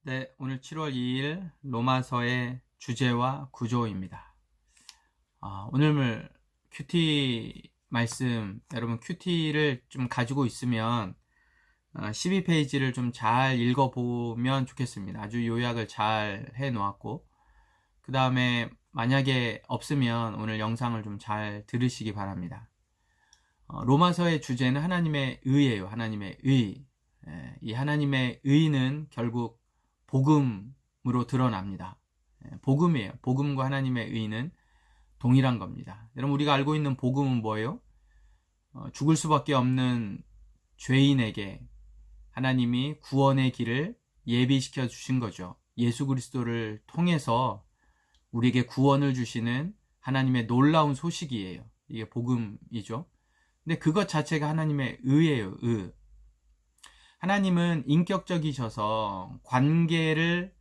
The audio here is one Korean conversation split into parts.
네, 오늘 7월 2일 로마서의 주제와 구조입니다. 오늘 큐티 말씀, 여러분 큐티를 좀 가지고 있으면 12페이지를 좀 잘 읽어보면 좋겠습니다. 아주 요약을 잘 해놓았고, 그 다음에 만약에 없으면 오늘 영상을 좀 잘 들으시기 바랍니다. 로마서의 주제는 하나님의 의예요. 하나님의 의. 이 하나님의 의는 결국 복음으로 드러납니다. 복음이에요. 복음과 하나님의 의는 동일한 겁니다. 여러분, 우리가 알고 있는 복음은 뭐예요? 죽을 수밖에 없는 죄인에게 하나님이 구원의 길을 예비시켜 주신 거죠. 예수 그리스도를 통해서 우리에게 구원을 주시는 하나님의 놀라운 소식이에요. 이게 복음이죠. 근데 그것 자체가 하나님의 의예요. 의. 하나님은 인격적이셔서 관계를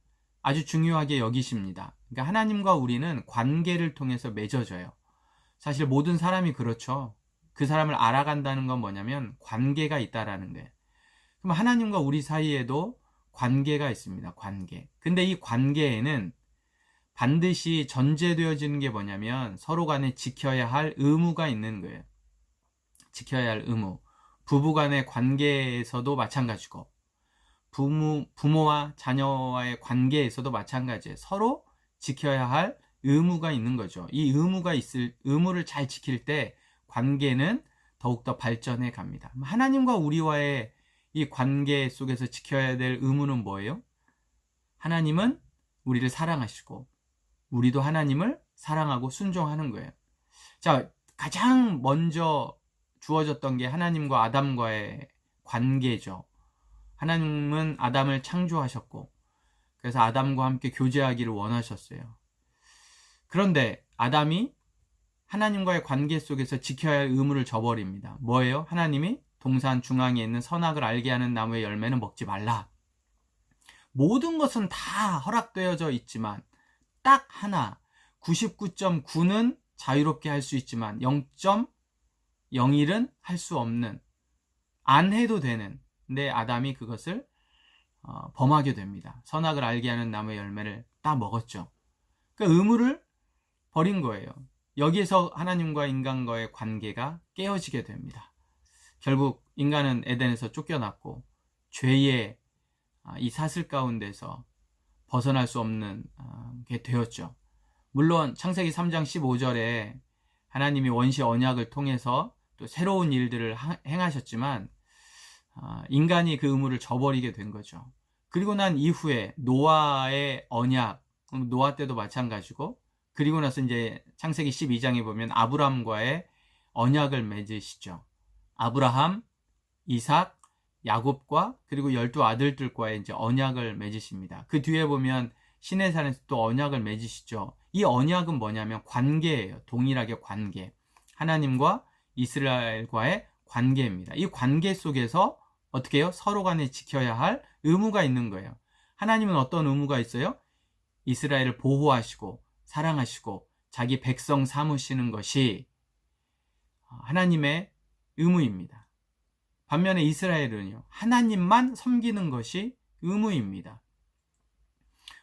아주 중요하게 여기십니다. 그러니까 하나님과 우리는 관계를 통해서 맺어져요. 사실 모든 사람이 그렇죠. 그 사람을 알아간다는 건 뭐냐면 관계가 있다라는 거예요. 그럼 하나님과 우리 사이에도 관계가 있습니다. 관계. 근데 이 관계에는 반드시 전제되어지는 게 뭐냐면 서로 간에 지켜야 할 의무가 있는 거예요. 지켜야 할 의무. 부부 간의 관계에서도 마찬가지고 부모와 자녀와의 관계에서도 마찬가지예요. 서로 지켜야 할 의무가 있는 거죠. 이 의무를 잘 지킬 때 관계는 더욱더 발전해 갑니다. 하나님과 우리와의 이 관계 속에서 지켜야 될 의무는 뭐예요? 하나님은 우리를 사랑하시고 우리도 하나님을 사랑하고 순종하는 거예요. 자, 가장 먼저 주어졌던 게 하나님과 아담과의 관계죠. 하나님은 아담을 창조하셨고 그래서 아담과 함께 교제하기를 원하셨어요. 그런데 아담이 하나님과의 관계 속에서 지켜야 할 의무를 저버립니다. 뭐예요? 하나님이 동산 중앙에 있는 선악을 알게 하는 나무의 열매는 먹지 말라. 모든 것은 다 허락되어져 있지만 딱 하나 99.9는 자유롭게 할 수 있지만 0.01은 할 수 없는, 안 해도 되는, 근데 아담이 그것을 범하게 됩니다. 선악을 알게 하는 나무의 열매를 딱 먹었죠. 그 의무를 버린 거예요. 여기에서 하나님과 인간과의 관계가 깨어지게 됩니다. 결국 인간은 에덴에서 쫓겨났고 죄의 이 사슬 가운데서 벗어날 수 없는 게 되었죠. 물론 창세기 3장 15절에 하나님이 원시 언약을 통해서 또 새로운 일들을 행하셨지만 인간이 그 의무를 저버리게 된 거죠. 그리고 난 이후에 노아의 언약, 노아 때도 마찬가지고, 그리고 나서 이제 창세기 12장에 보면 아브라함과의 언약을 맺으시죠. 아브라함, 이삭, 야곱과 그리고 12아들들과의 이제 언약을 맺으십니다. 그 뒤에 보면 시내산에서 또 언약을 맺으시죠. 이 언약은 뭐냐면 관계예요. 동일하게 관계. 하나님과 이스라엘과의 관계입니다. 이 관계 속에서 어떻게 해요? 서로 간에 지켜야 할 의무가 있는 거예요. 하나님은 어떤 의무가 있어요? 이스라엘을 보호하시고 사랑하시고 자기 백성 삼으시는 것이 하나님의 의무입니다. 반면에 이스라엘은요, 하나님만 섬기는 것이 의무입니다.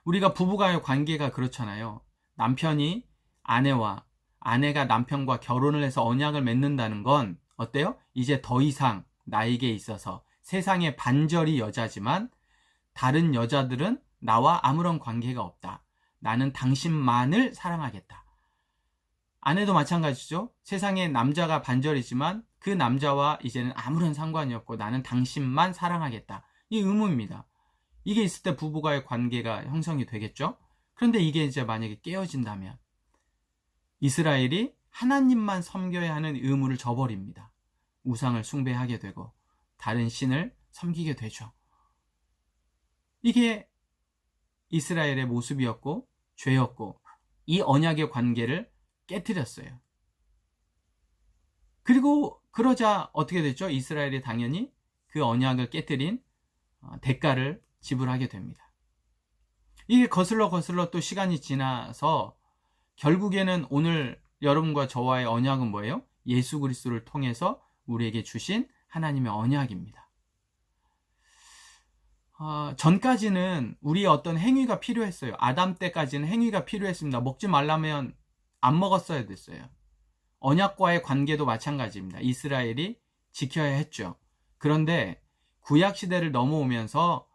우리가 부부간의 관계가 그렇잖아요. 남편이 아내와 아내가 남편과 결혼을 해서 언약을 맺는다는 건 어때요? 이제 더 이상 나에게 있어서 세상의 반절이 여자지만 다른 여자들은 나와 아무런 관계가 없다. 나는 당신만을 사랑하겠다. 아내도 마찬가지죠. 세상에 남자가 반절이지만 그 남자와 이제는 아무런 상관이 없고 나는 당신만 사랑하겠다. 이 의무입니다. 이게 있을 때 부부와의 관계가 형성이 되겠죠. 그런데 이게 이제 만약에 깨어진다면 이스라엘이 하나님만 섬겨야 하는 의무를 저버립니다. 우상을 숭배하게 되고 다른 신을 섬기게 되죠. 이게 이스라엘의 모습이었고 죄였고 이 언약의 관계를 깨뜨렸어요. 그리고 그러자 어떻게 됐죠? 이스라엘이 당연히 그 언약을 깨뜨린 대가를 지불하게 됩니다. 이게 거슬러 또 시간이 지나서 결국에는 오늘 여러분과 저와의 언약은 뭐예요? 예수 그리스도를 통해서 우리에게 주신 하나님의 언약입니다. 전까지는 우리의 어떤 행위가 필요했어요. 아담 때까지는 행위가 필요했습니다. 먹지 말라면 안 먹었어야 됐어요. 언약과의 관계도 마찬가지입니다. 이스라엘이 지켜야 했죠. 그런데 구약 시대를 넘어오면서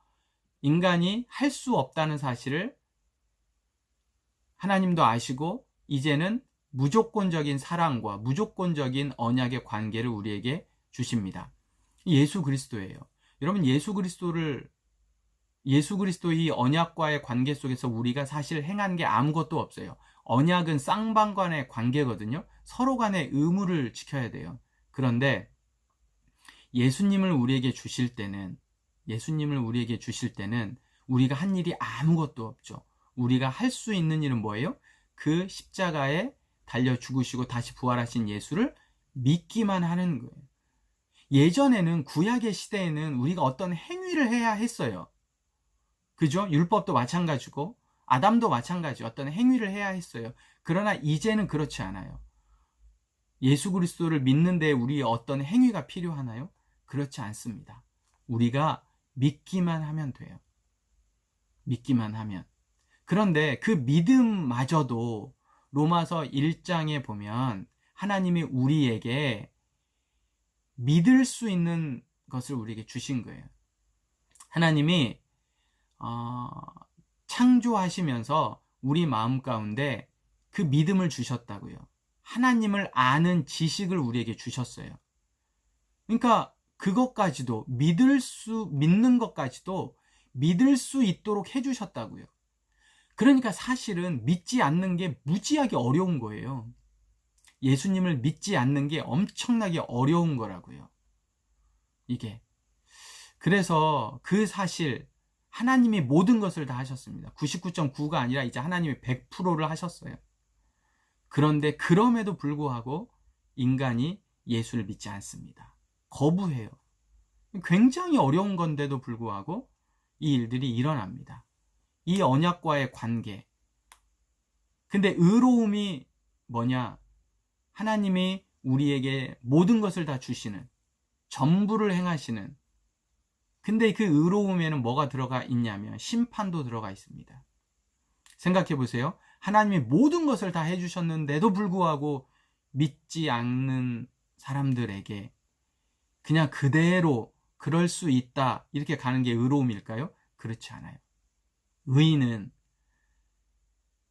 인간이 할 수 없다는 사실을 하나님도 아시고 이제는 무조건적인 사랑과 무조건적인 언약의 관계를 우리에게 주십니다. 예수 그리스도예요. 여러분, 예수 그리스도의 언약과의 관계 속에서 우리가 사실 행한 게 아무것도 없어요. 언약은 쌍방 간의 관계거든요. 서로 간의 의무를 지켜야 돼요. 그런데 예수님을 우리에게 주실 때는 우리가 한 일이 아무것도 없죠. 우리가 할 수 있는 일은 뭐예요? 그 십자가에 달려 죽으시고 다시 부활하신 예수를 믿기만 하는 거예요. 예전에는 구약의 시대에는 우리가 어떤 행위를 해야 했어요. 그죠? 율법도 마찬가지고 아담도 마찬가지 어떤 행위를 해야 했어요. 그러나 이제는 그렇지 않아요. 예수 그리스도를 믿는 데 우리의 어떤 행위가 필요하나요? 그렇지 않습니다. 우리가 믿기만 하면 돼요. 믿기만 하면. 그런데 그 믿음마저도 로마서 1장에 보면 하나님이 우리에게 믿을 수 있는 것을 우리에게 주신 거예요. 하나님이 창조하시면서 우리 마음 가운데 그 믿음을 주셨다고요. 하나님을 아는 지식을 우리에게 주셨어요. 그러니까 그것까지도 믿는 것까지도 믿을 수 있도록 해주셨다고요. 그러니까 사실은 믿지 않는 게 무지하게 어려운 거예요. 예수님을 믿지 않는 게 엄청나게 어려운 거라고요. 이게. 그래서 그 사실, 하나님이 모든 것을 다 하셨습니다. 99.9가 아니라 이제 하나님이 100%를 하셨어요. 그런데 그럼에도 불구하고 인간이 예수를 믿지 않습니다. 거부해요. 굉장히 어려운 건데도 불구하고 이 일들이 일어납니다. 이 언약과의 관계. 근데 의로움이 뭐냐? 하나님이 우리에게 모든 것을 다 주시는, 전부를 행하시는, 근데 그 의로움에는 뭐가 들어가 있냐면 심판도 들어가 있습니다. 생각해 보세요. 하나님이 모든 것을 다 해주셨는데도 불구하고 믿지 않는 사람들에게 그냥 그대로 그럴 수 있다 이렇게 가는 게 의로움일까요? 그렇지 않아요.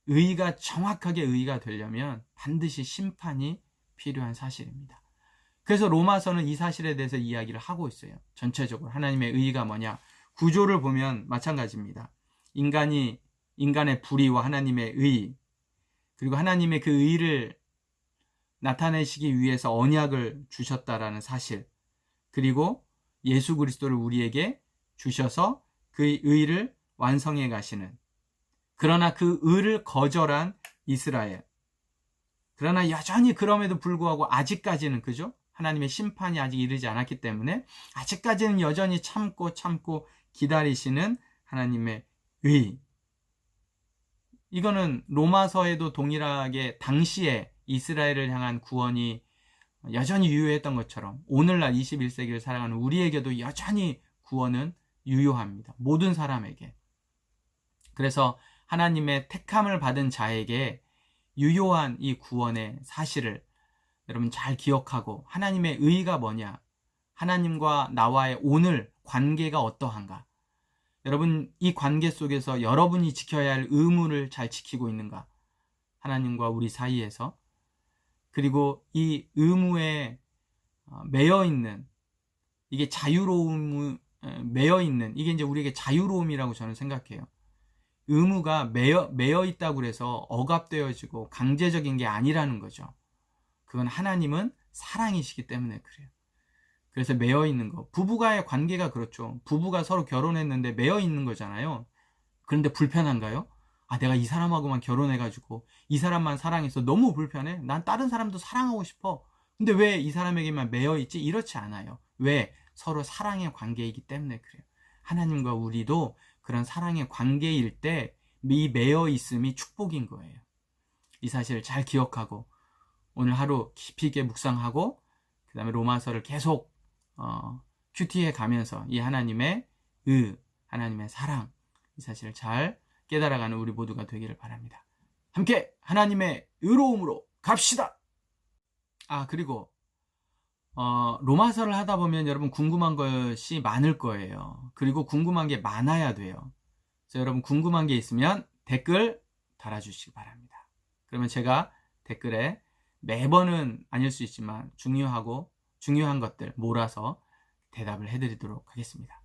의의가 정확하게 의의가 되려면 반드시 심판이 필요한 사실입니다. 그래서 로마서는 이 사실에 대해서 이야기를 하고 있어요. 전체적으로 하나님의 의의가 뭐냐? 구조를 보면 마찬가지입니다. 인간의 불의와 하나님의 의의, 그리고 하나님의 그 의의를 나타내시기 위해서 언약을 주셨다라는 사실, 그리고 예수 그리스도를 우리에게 주셔서 그 의의를 완성해 가시는, 그러나 그 의를 거절한 이스라엘, 그러나 여전히 그럼에도 불구하고 아직까지는, 그죠? 하나님의 심판이 아직 이르지 않았기 때문에 아직까지는 여전히 참고 기다리시는 하나님의 의. 이거는 로마서에도 동일하게 당시에 이스라엘을 향한 구원이 여전히 유효했던 것처럼 오늘날 21세기를 살아가는 우리에게도 여전히 구원은 유효합니다. 모든 사람에게. 그래서 하나님의 택함을 받은 자에게 유효한 이 구원의 사실을 여러분 잘 기억하고, 하나님의 의의가 뭐냐? 하나님과 나와의 오늘 관계가 어떠한가? 여러분 이 관계 속에서 여러분이 지켜야 할 의무를 잘 지키고 있는가? 하나님과 우리 사이에서. 그리고 이 의무에 매여있는, 이게 매여있는, 이게 이제 우리에게 자유로움이라고 저는 생각해요. 의무가 매여있다고 해서 억압되어지고 강제적인 게 아니라는 거죠. 그건 하나님은 사랑이시기 때문에 그래요. 그래서 매여있는 거. 부부가의 관계가 그렇죠. 부부가 서로 결혼했는데 매여있는 거잖아요. 그런데 불편한가요? 내가 이 사람하고만 결혼해가지고 이 사람만 사랑해서 너무 불편해. 난 다른 사람도 사랑하고 싶어. 근데 왜 이 사람에게만 매여있지? 이렇지 않아요. 왜? 서로 사랑의 관계이기 때문에 그래요. 하나님과 우리도 그런 사랑의 관계일 때 이 매여있음이 축복인 거예요. 이 사실을 잘 기억하고 오늘 하루 깊이 있게 묵상하고 그 다음에 로마서를 계속 큐티해 가면서 이 하나님의 하나님의 사랑, 이 사실을 잘 깨달아가는 우리 모두가 되기를 바랍니다. 함께 하나님의 의로움으로 갑시다. 그리고 로마서를 하다 보면 여러분 궁금한 것이 많을 거예요. 그리고 궁금한 게 많아야 돼요. 그래서 여러분 궁금한 게 있으면 댓글 달아주시기 바랍니다. 그러면 제가 댓글에 매번은 아닐 수 있지만 중요한 것들 몰아서 대답을 해드리도록 하겠습니다.